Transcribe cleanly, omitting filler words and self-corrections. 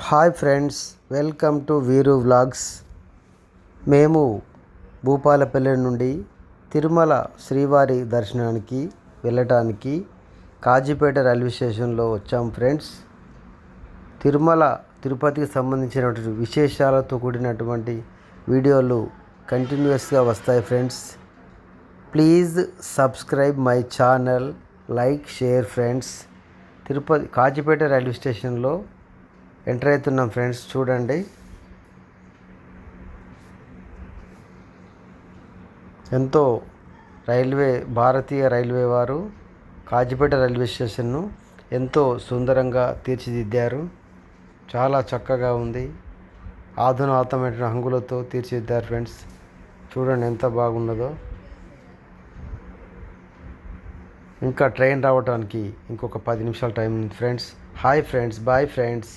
Hi friends, welcome to వీరు vlogs. మేము భూపాలపల్లి నుండి తిరుమల శ్రీవారి దర్శనానికి వెళ్ళటానికి కాజీపేట రైల్వే స్టేషన్లో వచ్చాం ఫ్రెండ్స్. తిరుమల తిరుపతికి సంబంధించినటువంటి విశేషాలతో కూడినటువంటి వీడియోలు కంటిన్యూస్గా వస్తాయి friends. Please subscribe my channel, like, share friends. Tirupati Kazipet railway స్టేషన్లో ఎంటర్ అవుతున్నాం ఫ్రెండ్స్. చూడండి, ఎంతో భారతీయ రైల్వే వారు కాజీపేట రైల్వే స్టేషన్ను ఎంతో సుందరంగా తీర్చిదిద్దారు. చాలా చక్కగా ఉంది. ఆధునాతమైన హంగులతో తీర్చిదిద్దారు ఫ్రెండ్స్. చూడండి ఎంత బాగున్నదో. ఇంకా ట్రైన్ రావడానికి ఇంకొక 10 నిమిషాల టైం ఉంది friends. Hi friends, bye friends.